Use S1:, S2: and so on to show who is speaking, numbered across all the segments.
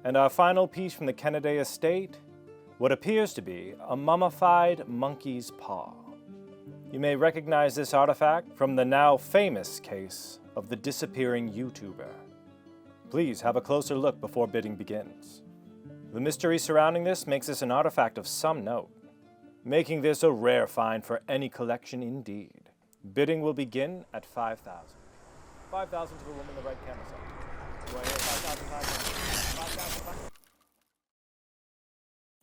S1: And our final piece from the Kennedy estate, what appears to be a mummified monkey's paw. You may recognize this artifact from the now famous case of the disappearing YouTuber. Please have a closer look before bidding begins. The mystery surrounding this makes this an artifact of some note, making this a rare find for any collection indeed. Bidding will begin at 5,000. 5,000 to the woman in the red camera side. Do I hear 5,000?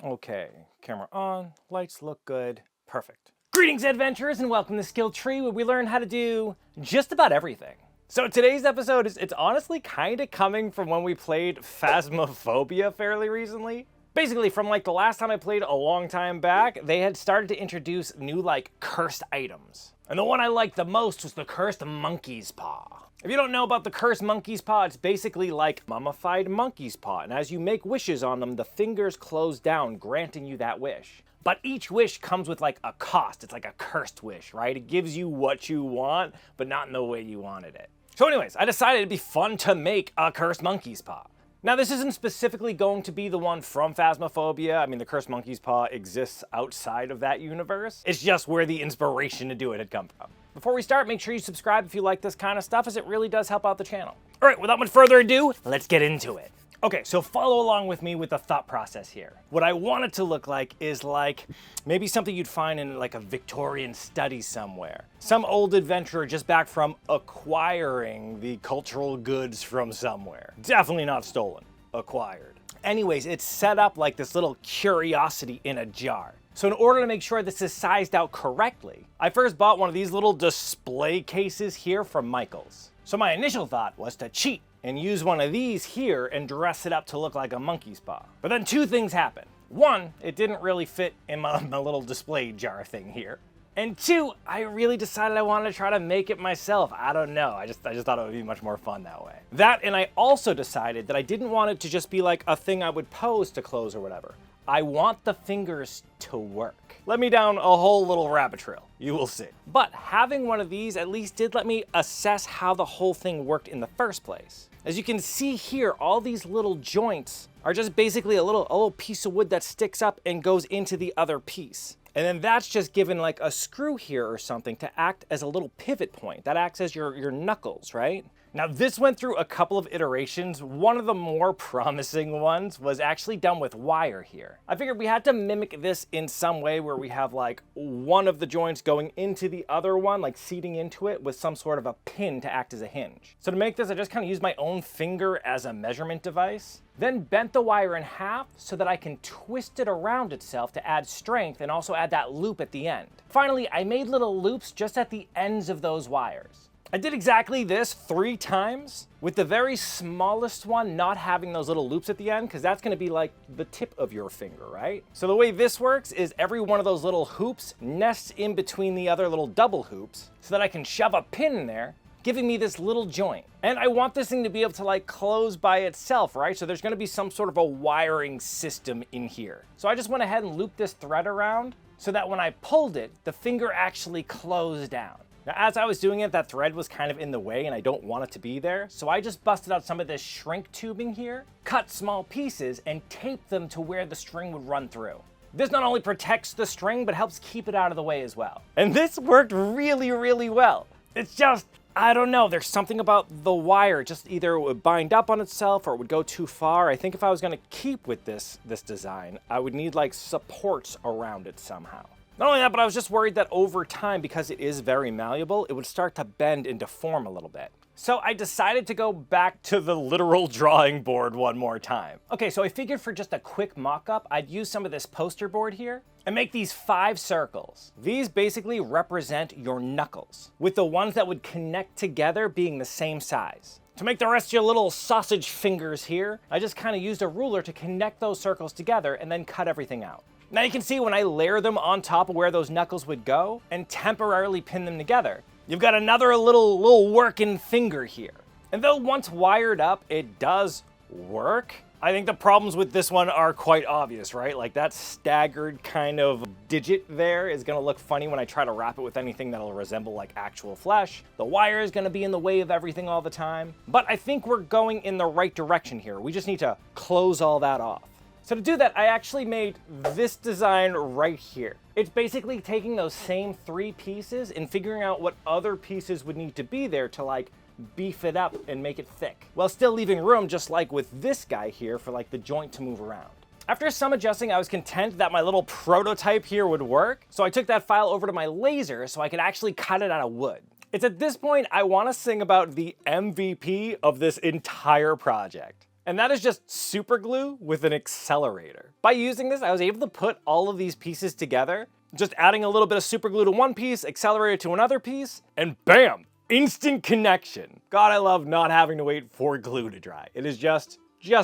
S1: Okay, camera on, lights look good, perfect. Greetings adventurers and welcome to Skill Tree, where we learn how to do just about everything. So today's episode it's honestly kind of coming from when we played Phasmophobia fairly recently. Basically, from like the last time I played a long time back, they had started to introduce new like cursed items. And the one I liked the most was the cursed monkey's paw. If you don't know about the cursed monkey's paw, it's basically like mummified monkey's paw. And as you make wishes on them, the fingers close down, granting you that wish. But each wish comes with like a cost. It's like a cursed wish, right? It gives you what you want, but not in the way you wanted it. So anyways, I decided it'd be fun to make a cursed monkey's paw. Now this isn't specifically going to be the one from Phasmophobia. I mean, the cursed monkey's paw exists outside of that universe. It's just where the inspiration to do it had come from. Before we start, make sure you subscribe if you like this kind of stuff, as it really does help out the channel. All right, without much further ado, let's get into it. Okay, so follow along with me with the thought process here. What I want it to look like is like maybe something you'd find in like a Victorian study somewhere. Some old adventurer just back from acquiring the cultural goods from somewhere. Definitely not stolen, acquired. Anyways, it's set up like this little curiosity in a jar. So in order to make sure this is sized out correctly, I first bought one of these little display cases here from Michael's. So my initial thought was to cheat and use one of these here and dress it up to look like a monkey's paw. But then two things happened. One, it didn't really fit in my little display jar thing here. And two, I really decided I wanted to try to make it myself. I don't know, I just thought it would be much more fun that way. That, and I also decided that I didn't want it to just be like a thing I would pose to clothes or whatever. I want the fingers to work. Let me down a whole little rabbit trail, you will see. But having one of these at least did let me assess how the whole thing worked in the first place. As you can see here, all these little joints are just basically a little piece of wood that sticks up and goes into the other piece. And then that's just given like a screw here or something to act as a little pivot point. That acts as your knuckles, right? Now this went through a couple of iterations. One of the more promising ones was actually done with wire here. I figured we had to mimic this in some way where we have like one of the joints going into the other one, like seating into it with some sort of a pin to act as a hinge. So to make this, I just kind of used my own finger as a measurement device, then bent the wire in half so that I can twist it around itself to add strength and also add that loop at the end. Finally, I made little loops just at the ends of those wires. I did exactly this 3 times, with the very smallest one not having those little loops at the end, because that's going to be like the tip of your finger, right? So the way this works is every one of those little hoops nests in between the other little double hoops so that I can shove a pin in there, giving me this little joint. And I want this thing to be able to like close by itself, right? So there's going to be some sort of a wiring system in here. So I just went ahead and looped this thread around so that when I pulled it, the finger actually closed down. Now, as I was doing it, that thread was kind of in the way and I don't want it to be there. So I just busted out some of this shrink tubing here, cut small pieces, and taped them to where the string would run through. This not only protects the string, but helps keep it out of the way as well. And this worked really, really well. It's just, I don't know, there's something about the wire, just either it would bind up on itself or it would go too far. I think if I was gonna keep with this design, I would need like supports around it somehow. Not only that, but I was just worried that over time, because it is very malleable, it would start to bend and deform a little bit. So I decided to go back to the literal drawing board one more time. Okay, so I figured for just a quick mock-up, I'd use some of this poster board here and make these 5 circles. These basically represent your knuckles, with the ones that would connect together being the same size. To make the rest of your little sausage fingers here, I just kind of used a ruler to connect those circles together and then cut everything out. Now you can see when I layer them on top of where those knuckles would go and temporarily pin them together, you've got another little working finger here. And though once wired up, it does work, I think the problems with this one are quite obvious, right? Like that staggered kind of digit there is gonna look funny when I try to wrap it with anything that'll resemble like actual flesh. The wire is gonna be in the way of everything all the time. But I think we're going in the right direction here. We just need to close all that off. So to do that, I actually made this design right here. It's basically taking those same 3 pieces and figuring out what other pieces would need to be there to like beef it up and make it thick, while still leaving room, just like with this guy here, for like the joint to move around. After some adjusting, I was content that my little prototype here would work, so I took that file over to my laser so I could actually cut it out of wood. It's at this point I want to sing about the MVP of this entire project. And that is just super glue with an accelerator. By using this, I was able to put all of these pieces together, just adding a little bit of super glue to one piece, accelerator to another piece, and bam! Instant connection. God, I love not having to wait for glue to dry. It is just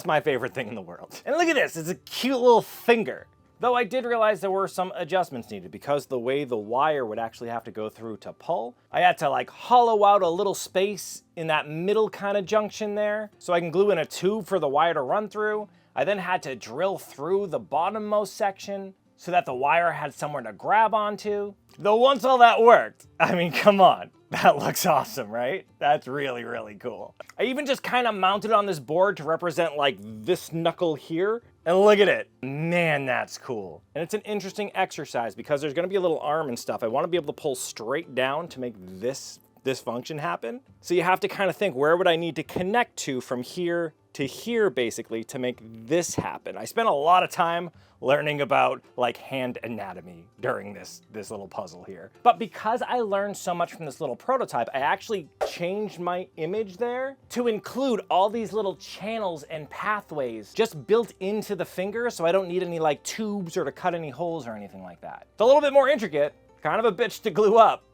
S1: my favorite thing in the world. And look at this, it's a cute little finger. Though I did realize there were some adjustments needed because the way the wire would actually have to go through to pull, I had to like hollow out a little space in that middle kind of junction there so I can glue in a tube for the wire to run through. I then had to drill through the bottommost section so that the wire had somewhere to grab onto. Though once all that worked, I mean, come on, that looks awesome, right? That's really, really cool. I even just kind of mounted on this board to represent like this knuckle here, and look at it. Man, that's cool. And it's an interesting exercise because there's gonna be a little arm and stuff. I wanna be able to pull straight down to make this function happen. So you have to kind of think, where would I need to connect to from here to here basically to make this happen? I spent a lot of time learning about like hand anatomy during this little puzzle here. But because I learned so much from this little prototype, I actually changed my image there to include all these little channels and pathways just built into the finger, so I don't need any like tubes or to cut any holes or anything like that. It's a little bit more intricate, kind of a bitch to glue up,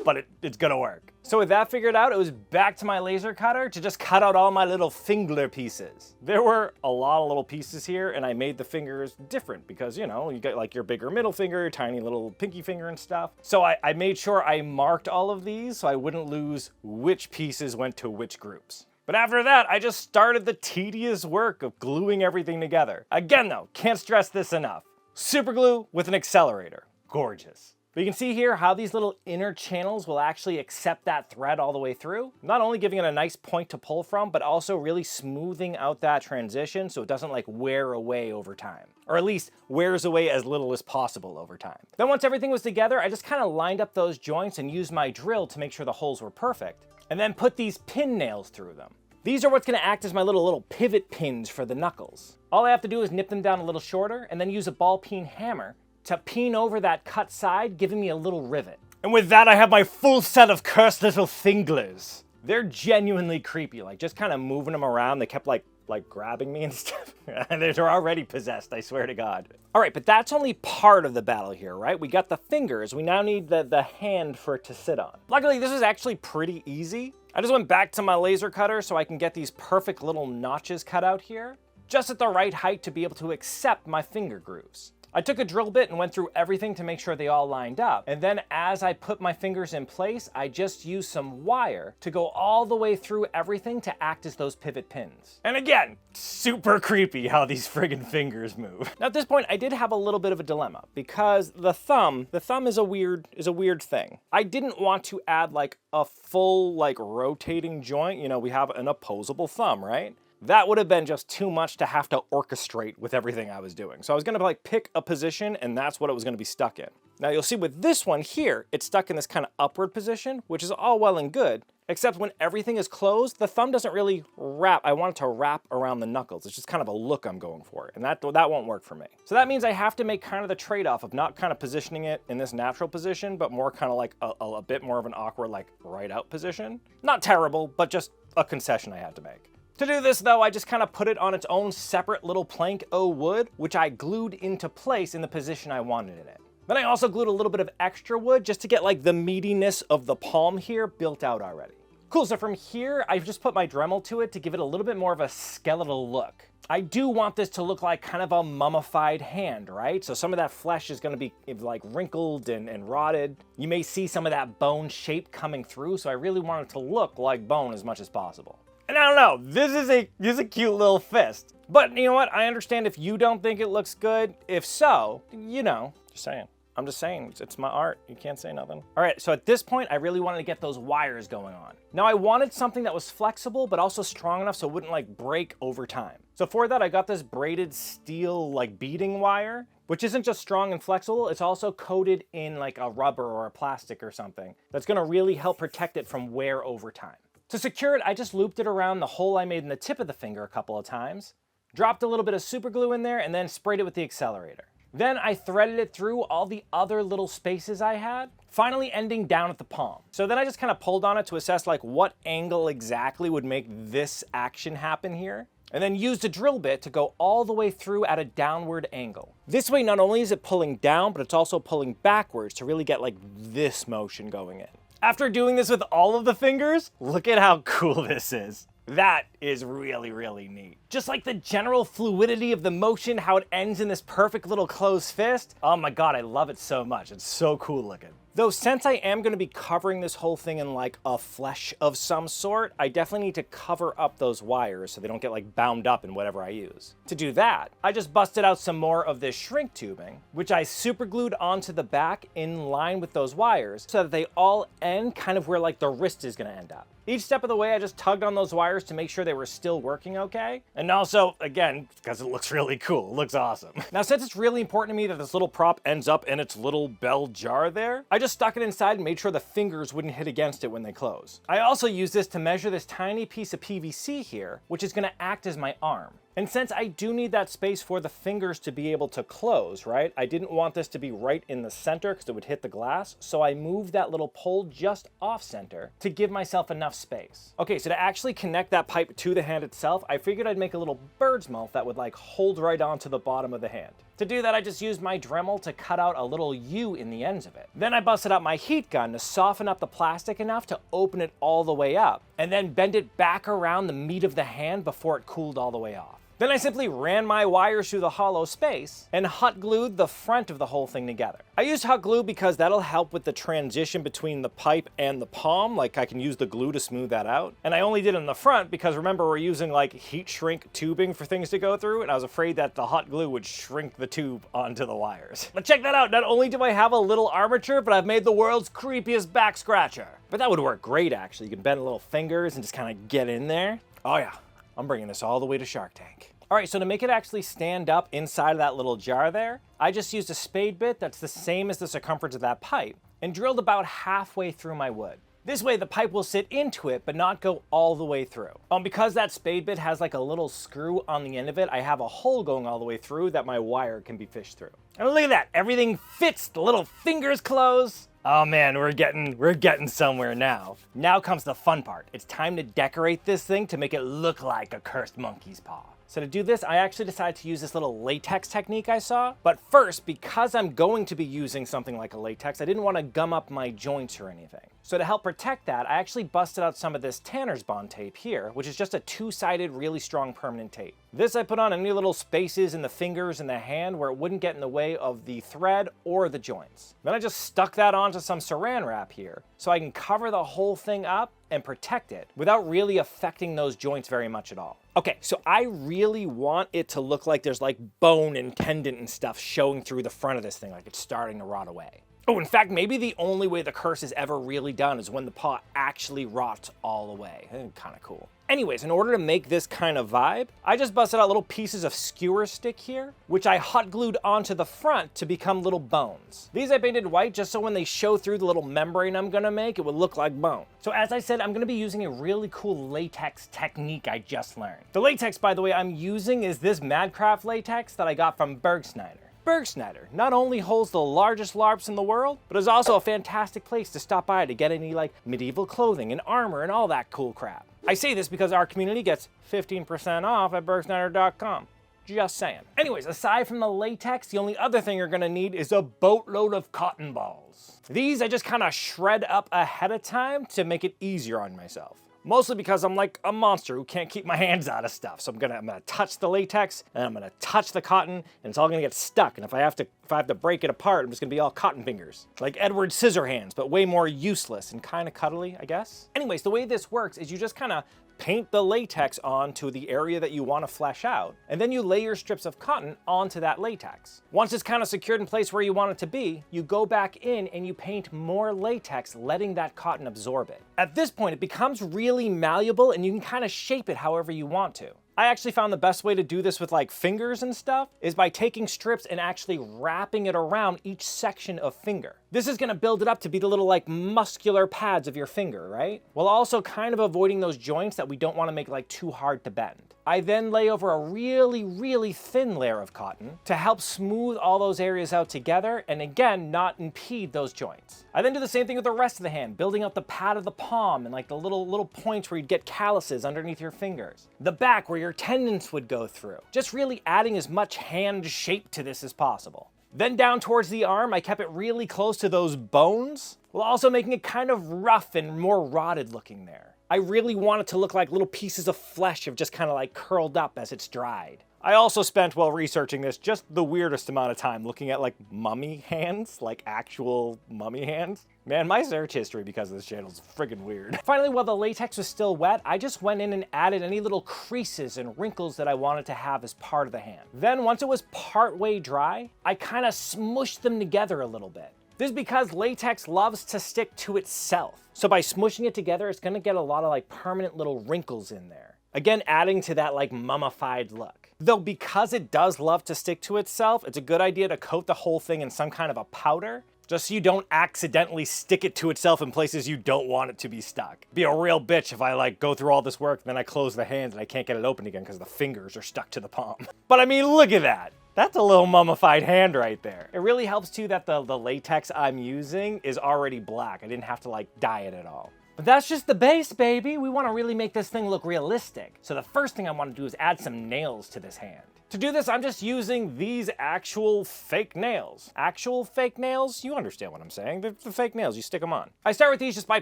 S1: but it's gonna work. So with that figured out, it was back to my laser cutter to just cut out all my little finger pieces. There were a lot of little pieces here, and I made the fingers different because, you know, you got like your bigger middle finger, your tiny little pinky finger and stuff. So I made sure I marked all of these so I wouldn't lose which pieces went to which groups. But after that, I just started the tedious work of gluing everything together. Again though, can't stress this enough. Super glue with an accelerator. Gorgeous. But you can see here how these little inner channels will actually accept that thread all the way through, not only giving it a nice point to pull from, but also really smoothing out that transition so it doesn't like wear away over time, or at least wears away as little as possible over time. Then once everything was together, I just kind of lined up those joints and used my drill to make sure the holes were perfect, and then put these pin nails through them. These are what's going to act as my little pivot pins for the knuckles. All I have to do is nip them down a little shorter and then use a ball peen hammer to peen over that cut side, giving me a little rivet. And with that, I have my full set of cursed little finglers. They're genuinely creepy, like just kind of moving them around. They kept like grabbing me and stuff. They're already possessed, I swear to God. All right, but that's only part of the battle here, right? We got the fingers. We now need the hand for it to sit on. Luckily, this was actually pretty easy. I just went back to my laser cutter so I can get these perfect little notches cut out here, just at the right height to be able to accept my finger grooves. I took a drill bit and went through everything to make sure they all lined up. And then as I put my fingers in place, I just used some wire to go all the way through everything to act as those pivot pins. And again, super creepy how these friggin' fingers move. Now at this point, I did have a little bit of a dilemma because the thumb is a weird thing. I didn't want to add like a full like rotating joint. You know, we have an opposable thumb, right? That would have been just too much to have to orchestrate with everything I was doing. So I was gonna like pick a position and that's what it was gonna be stuck in. Now you'll see with this one here, it's stuck in this kind of upward position, which is all well and good, except when everything is closed, the thumb doesn't really wrap. I want it to wrap around the knuckles. It's just kind of a look I'm going for, and that won't work for me. So that means I have to make kind of the trade-off of not kind of positioning it in this natural position, but more kind of like a bit more of an awkward like right out position. Not terrible, but just a concession I had to make. To do this though, I just kind of put it on its own separate little plank o' wood, which I glued into place in the position I wanted it in. Then I also glued a little bit of extra wood just to get like the meatiness of the palm here built out already. Cool, so from here, I've just put my Dremel to it to give it a little bit more of a skeletal look. I do want this to look like kind of a mummified hand, right? So some of that flesh is gonna be like wrinkled and rotted. You may see some of that bone shape coming through, so I really want it to look like bone as much as possible. And I don't know, this is a cute little fist. But you know what? I understand if you don't think it looks good. If so, you know, just saying. I'm just saying, it's my art. You can't say nothing. All right, so at this point, I really wanted to get those wires going on. Now I wanted something that was flexible, but also strong enough so it wouldn't like break over time. So for that, I got this braided steel like beading wire, which isn't just strong and flexible, it's also coated in like a rubber or a plastic or something. That's gonna really help protect it from wear over time. To secure it, I just looped it around the hole I made in the tip of the finger a couple of times, dropped a little bit of super glue in there, and then sprayed it with the accelerator. Then I threaded it through all the other little spaces I had, finally ending down at the palm. So then I just kind of pulled on it to assess like what angle exactly would make this action happen here, and then used a drill bit to go all the way through at a downward angle. This way, not only is it pulling down, but it's also pulling backwards to really get like this motion going in. After doing this with all of the fingers, look at how cool this is. That is really, really neat. Just like the general fluidity of the motion, how it ends in this perfect little closed fist. Oh my God, I love it so much. It's so cool looking. Though since I am gonna be covering this whole thing in like a flesh of some sort, I definitely need to cover up those wires so they don't get like bound up in whatever I use. To do that, I just busted out some more of this shrink tubing, which I super glued onto the back in line with those wires so that they all end kind of where like the wrist is gonna end up. Each step of the way, I just tugged on those wires to make sure they were still working okay. And also, again, because it looks really cool, it looks awesome. Now, since it's really important to me that this little prop ends up in its little bell jar there, I just stuck it inside and made sure the fingers wouldn't hit against it when they close. I also used this to measure this tiny piece of PVC here, which is gonna act as my arm. And since I do need that space for the fingers to be able to close, right? I didn't want this to be right in the center because it would hit the glass. So I moved that little pole just off center to give myself enough space. Okay, so to actually connect that pipe to the hand itself, I figured I'd make a little bird's mouth that would like hold right onto the bottom of the hand. To do that, I just used my Dremel to cut out a little U in the ends of it. Then I busted out my heat gun to soften up the plastic enough to open it all the way up, and then bend it back around the meat of the hand before it cooled all the way off. Then I simply ran my wires through the hollow space and hot glued the front of the whole thing together. I used hot glue because that'll help with the transition between the pipe and the palm, like I can use the glue to smooth that out. And I only did it in the front because remember we're using like heat shrink tubing for things to go through, and I was afraid that the hot glue would shrink the tube onto the wires. But check that out, not only do I have a little armature, but I've made the world's creepiest back scratcher. But that would work great actually. You can bend little fingers and just kind of get in there. Oh yeah, I'm bringing this all the way to Shark Tank. All right, so to make it actually stand up inside of that little jar there, I just used a spade bit that's the same as the circumference of that pipe and drilled about halfway through my wood. This way the pipe will sit into it but not go all the way through. Because that spade bit has like a little screw on the end of it, I have a hole going all the way through that my wire can be fished through. And look at that, everything fits, the little fingers close. Oh man, we're getting somewhere now. Now comes the fun part. It's time to decorate this thing to make it look like a cursed monkey's paw. So to do this, I actually decided to use this little latex technique I saw. But first, because I'm going to be using something like a latex, I didn't want to gum up my joints or anything. So to help protect that, I actually busted out some of this Tanner's Bond tape here, which is just a two-sided, really strong permanent tape. This I put on any little spaces in the fingers and the hand where it wouldn't get in the way of the thread or the joints. Then I just stuck that onto some saran wrap here, so I can cover the whole thing up and protect it without really affecting those joints very much at all. Okay, so I really want it to look like there's like bone and tendon and stuff showing through the front of this thing, like it's starting to rot away. Oh, in fact, maybe the only way the curse is ever really done is when the paw actually rots all the way. Kind of cool. Anyways, in order to make this kind of vibe, I just busted out little pieces of skewer stick here, which I hot glued onto the front to become little bones. These I painted white just so when they show through the little membrane I'm gonna make, it would look like bone. So as I said, I'm gonna be using a really cool latex technique I just learned. The latex, by the way, I'm using is this Madcraft latex that I got from Bergsnyder. Bergsnyder not only holds the largest LARPs in the world, but is also a fantastic place to stop by to get any like medieval clothing and armor and all that cool crap. I say this because our community gets 15% off at bergsnyder.com. Just saying. Anyways, aside from the latex, the only other thing you're gonna need is a boatload of cotton balls. These I just kind of shred up ahead of time to make it easier on myself. Mostly because I'm like a monster who can't keep my hands out of stuff. So I'm gonna touch the latex and I'm gonna touch the cotton and it's all gonna get stuck. And if I have to break it apart, I'm just gonna be all cotton fingers. Like Edward Scissorhands, but way more useless and kind of cuddly, I guess. Anyways, the way this works is you just kind of paint the latex onto the area that you want to flesh out, and then you lay your strips of cotton onto that latex. Once it's kind of secured in place where you want it to be, you go back in and you paint more latex, letting that cotton absorb it. At this point, it becomes really malleable and you can kind of shape it however you want to. I actually found the best way to do this with like fingers and stuff is by taking strips and actually wrapping it around each section of finger. This is gonna build it up to be the little like muscular pads of your finger, right? While also kind of avoiding those joints that we don't wanna make like too hard to bend. I then lay over a really, really thin layer of cotton to help smooth all those areas out together and again, not impede those joints. I then do the same thing with the rest of the hand, building up the pad of the palm and like the little points where you'd get calluses underneath your fingers. The back where your tendons would go through. Just really adding as much hand shape to this as possible. Then down towards the arm, I kept it really close to those bones, while also making it kind of rough and more rotted looking there. I really want it to look like little pieces of flesh have just kind of like curled up as it's dried. I also spent, while researching this, just the weirdest amount of time looking at like mummy hands, like actual mummy hands. Man, my search history because of this channel is friggin' weird. Finally, while the latex was still wet, I just went in and added any little creases and wrinkles that I wanted to have as part of the hand. Then once it was partway dry, I kind of smushed them together a little bit. This is because latex loves to stick to itself. So by smushing it together, it's gonna get a lot of like permanent little wrinkles in there. Again, adding to that like mummified look. Though because it does love to stick to itself, it's a good idea to coat the whole thing in some kind of a powder, just so you don't accidentally stick it to itself in places you don't want it to be stuck. Be a real bitch if I like go through all this work and then I close the hands and I can't get it open again because the fingers are stuck to the palm. But I mean, look at that. That's a little mummified hand right there. It really helps too that the latex I'm using is already black. I didn't have to like dye it at all. But that's just the base, baby. We want to really make this thing look realistic. So the first thing I want to do is add some nails to this hand. To do this, I'm just using these actual fake nails. Actual fake nails? You understand what I'm saying. They're the fake nails, you stick them on. I start with these just by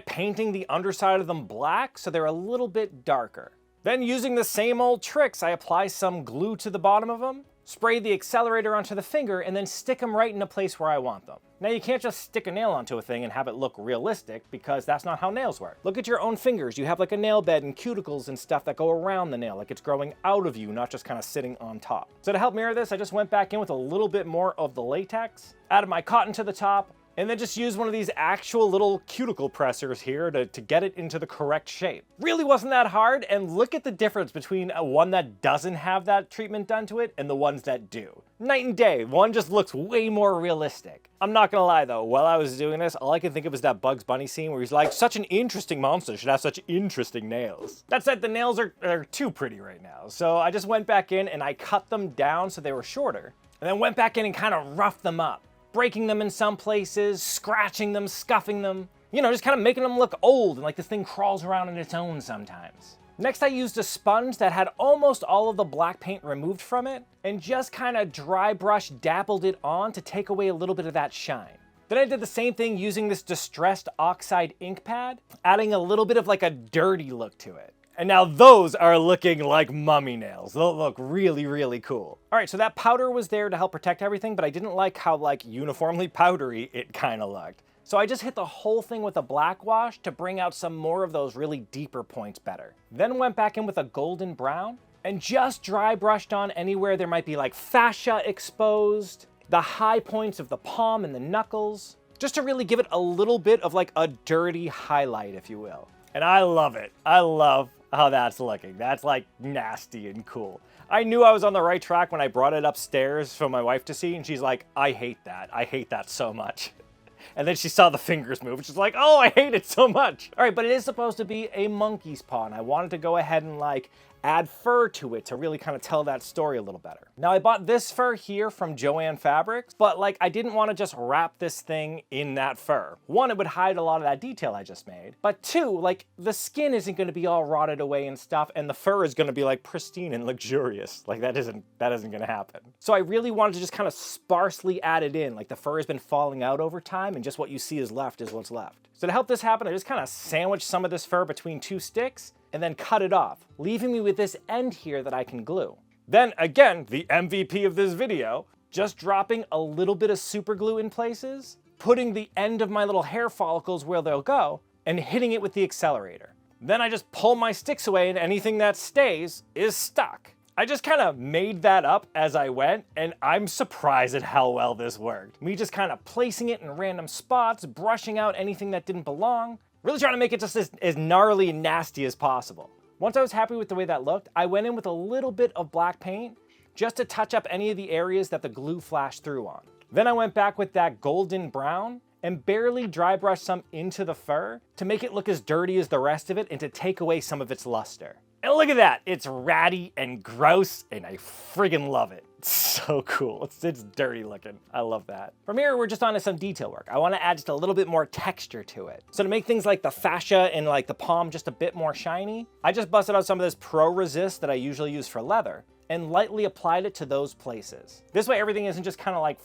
S1: painting the underside of them black so they're a little bit darker. Then using the same old tricks, I apply some glue to the bottom of them, spray the accelerator onto the finger, and then stick them right in a place where I want them. Now you can't just stick a nail onto a thing and have it look realistic because that's not how nails work. Look at your own fingers. You have like a nail bed and cuticles and stuff that go around the nail, like it's growing out of you, not just kind of sitting on top. So to help mirror this, I just went back in with a little bit more of the latex, added my cotton to the top, and then just use one of these actual little cuticle pressers here to get it into the correct shape. Really wasn't that hard, and look at the difference between one that doesn't have that treatment done to it and the ones that do. Night and day, one just looks way more realistic. I'm not gonna lie though, while I was doing this, all I could think of was that Bugs Bunny scene where he's like, such an interesting monster should have such interesting nails. That said, the nails are too pretty right now, so I just went back in and I cut them down so they were shorter, and then went back in and kind of roughed them up. Breaking them in some places, scratching them, scuffing them, you know, just kind of making them look old and like this thing crawls around on its own sometimes. Next, I used a sponge that had almost all of the black paint removed from it and just kind of dry brush dabbled it on to take away a little bit of that shine. Then I did the same thing using this distressed oxide ink pad, adding a little bit of like a dirty look to it. And now those are looking like mummy nails. They'll look really, really cool. All right, so that powder was there to help protect everything, but I didn't like how like uniformly powdery it kind of looked. So I just hit the whole thing with a black wash to bring out some more of those really deeper points better. Then went back in with a golden brown and just dry brushed on anywhere there might be like fascia exposed, the high points of the palm and the knuckles, just to really give it a little bit of like a dirty highlight, if you will. And I love it. I love how that's looking. That's like nasty and cool. I knew I was on the right track when I brought it upstairs for my wife to see, and she's like, I hate that. I hate that so much. And then she saw the fingers move, and she's like, oh, I hate it so much. All right, but it is supposed to be a monkey's paw, and I wanted to go ahead and like add fur to it to really kind of tell that story a little better. Now I bought this fur here from Joann Fabrics, but like I didn't want to just wrap this thing in that fur. One, it would hide a lot of that detail I just made, but two, like the skin isn't going to be all rotted away and stuff, and the fur is going to be like pristine and luxurious. Like that isn't going to happen. So I really wanted to just kind of sparsely add it in, like the fur has been falling out over time and just what you see is left is what's left. So to help this happen, I just kind of sandwiched some of this fur between two sticks and then cut it off, leaving me with this end here that I can glue. Then again, the MVP of this video, just dropping a little bit of super glue in places, putting the end of my little hair follicles where they'll go, and hitting it with the accelerator. Then I just pull my sticks away and anything that stays is stuck. I just kind of made that up as I went, and I'm surprised at how well this worked. Me just kind of placing it in random spots, brushing out anything that didn't belong, really trying to make it just as gnarly and nasty as possible. Once I was happy with the way that looked, I went in with a little bit of black paint just to touch up any of the areas that the glue flashed through on. Then I went back with that golden brown and barely dry brushed some into the fur to make it look as dirty as the rest of it and to take away some of its luster. And look at that, it's ratty and gross and I friggin' love it. It's so cool, it's dirty looking. I love that. From here, we're just on to some detail work. I wanna add just a little bit more texture to it. So to make things like the fascia and like the palm just a bit more shiny, I just busted out some of this Pro Resist that I usually use for leather and lightly applied it to those places. This way everything isn't just kind of like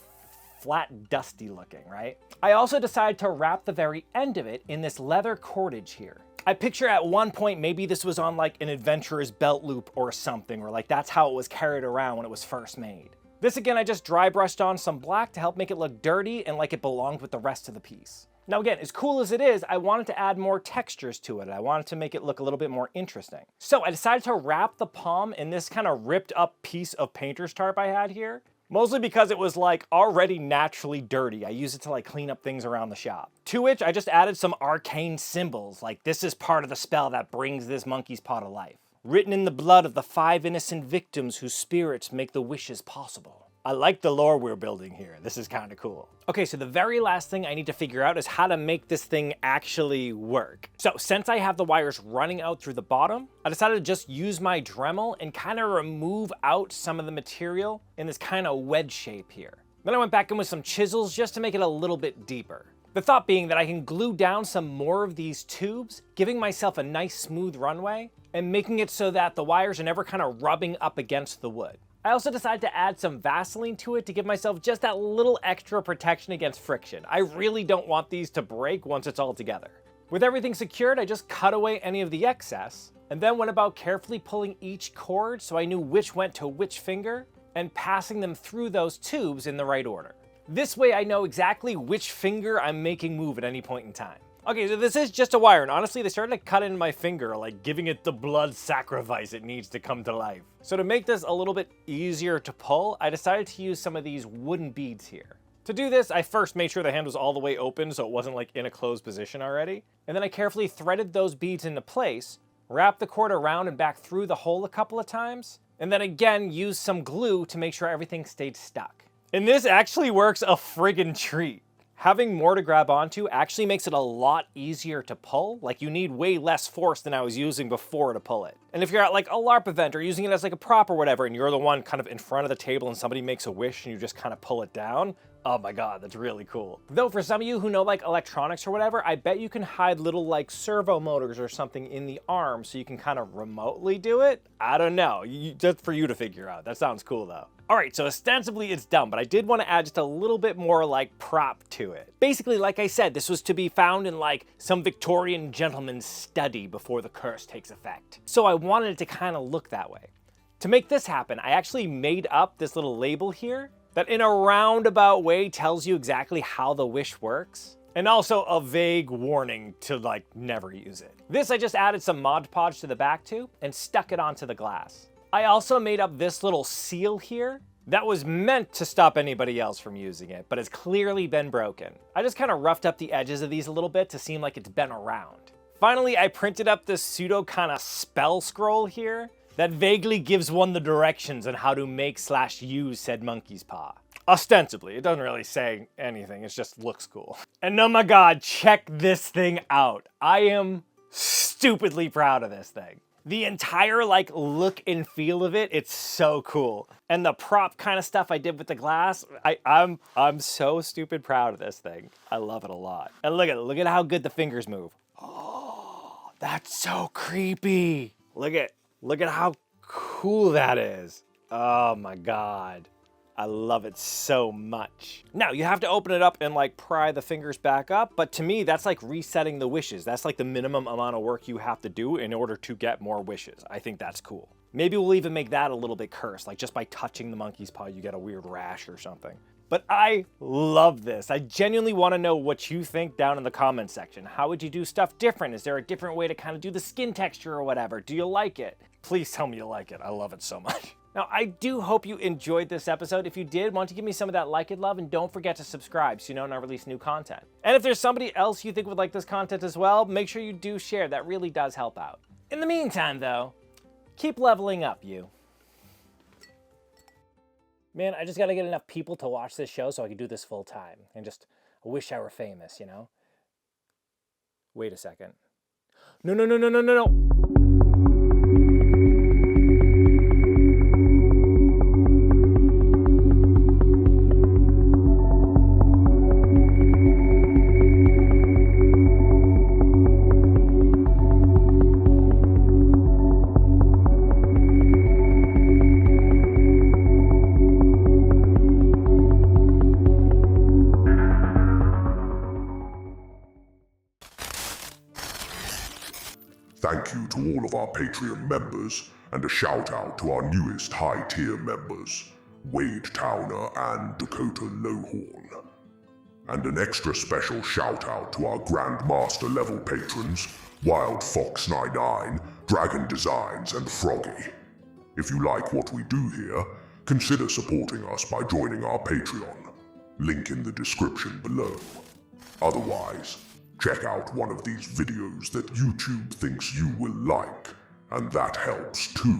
S1: flat, dusty looking, right? I also decided to wrap the very end of it in this leather cordage here. I picture at one point maybe this was on like an adventurer's belt loop or something, or like that's how it was carried around when it was first made. This again, I just dry brushed on some black to help make it look dirty and like it belonged with the rest of the piece. Now again, as cool as it is, I wanted to add more textures to it. I wanted to make it look a little bit more interesting. So I decided to wrap the palm in this kind of ripped up piece of painter's tarp I had here. Mostly because it was like already naturally dirty. I use it to like clean up things around the shop. To which I just added some arcane symbols, like this is part of the spell that brings this monkey's paw to life. Written in the blood of the 5 innocent victims whose spirits make the wishes possible. I like the lore we're building here. This is kind of cool. Okay, so the very last thing I need to figure out is how to make this thing actually work. So since I have the wires running out through the bottom, I decided to just use my Dremel and kind of remove out some of the material in this kind of wedge shape here. Then I went back in with some chisels just to make it a little bit deeper. The thought being that I can glue down some more of these tubes, giving myself a nice smooth runway and making it so that the wires are never kind of rubbing up against the wood. I also decided to add some Vaseline to it to give myself just that little extra protection against friction. I really don't want these to break once it's all together. With everything secured, I just cut away any of the excess and then went about carefully pulling each cord so I knew which went to which finger and passing them through those tubes in the right order. This way I know exactly which finger I'm making move at any point in time. Okay, so this is just a wire, and honestly, they started to cut into my finger, like giving it the blood sacrifice it needs to come to life. So to make this a little bit easier to pull, I decided to use some of these wooden beads here. To do this, I first made sure the hand was all the way open so it wasn't like in a closed position already. And then I carefully threaded those beads into place, wrapped the cord around and back through the hole a couple of times, and then again used some glue to make sure everything stayed stuck. And this actually works a friggin' treat. Having more to grab onto actually makes it a lot easier to pull. Like you need way less force than I was using before to pull it. And if you're at like a LARP event or using it as like a prop or whatever, and you're the one kind of in front of the table and somebody makes a wish and you just kind of pull it down, oh my God, that's really cool. Though for some of you who know like electronics or whatever, I bet you can hide little like servo motors or something in the arm so you can kind of remotely do it. I don't know, just for you to figure out. That sounds cool though. All right, so ostensibly it's done, but I did want to add just a little bit more like prop to it. Basically, like I said, this was to be found in like some Victorian gentleman's study before the curse takes effect. So I wanted it to kind of look that way. To make this happen, I actually made up this little label here that in a roundabout way tells you exactly how the wish works. And also a vague warning to like never use it. This I just added some Mod Podge to the back to and stuck it onto the glass. I also made up this little seal here that was meant to stop anybody else from using it, but has clearly been broken. I just kind of roughed up the edges of these a little bit to seem like it's been around. Finally, I printed up this pseudo kind of spell scroll here that vaguely gives one the directions on how to make/use said monkey's paw. Ostensibly, it doesn't really say anything, it just looks cool. And oh my God, check this thing out. I am stupidly proud of this thing. The entire like look and feel of it, it's so cool. And the prop kind of stuff I did with the glass, I'm so stupid proud of this thing. I love it a lot. And look at how good the fingers move. Oh, that's so creepy. Look at how cool that is. Oh my God. I love it so much. Now, you have to open it up and like pry the fingers back up, but to me, that's like resetting the wishes. That's like the minimum amount of work you have to do in order to get more wishes. I think that's cool. Maybe we'll even make that a little bit cursed, like just by touching the monkey's paw, you get a weird rash or something. But I love this. I genuinely want to know what you think down in the comments section. How would you do stuff different? Is there a different way to kind of do the skin texture or whatever? Do you like it? Please tell me you like it. I love it so much. Now, I do hope you enjoyed this episode. If you did, why don't you give me some of that like it love, and don't forget to subscribe so you know when I release new content. And if there's somebody else you think would like this content as well, make sure you do share. That really does help out. In the meantime, though, keep leveling up, you. Man, I just gotta get enough people to watch this show so I can do this full time. And just wish I were famous, you know? Wait a second. No, no, no, no, no, no, no.
S2: Thank you to all of our Patreon members, and a shout out to our newest high tier members, Wade Towner and Dakota Lowhorn. And an extra special shout out to our Grandmaster level patrons, Wild Fox 99, Dragon Designs, and Froggy. If you like what we do here, consider supporting us by joining our Patreon. Link in the description below. Otherwise, check out one of these videos that YouTube thinks you will like, and that helps too.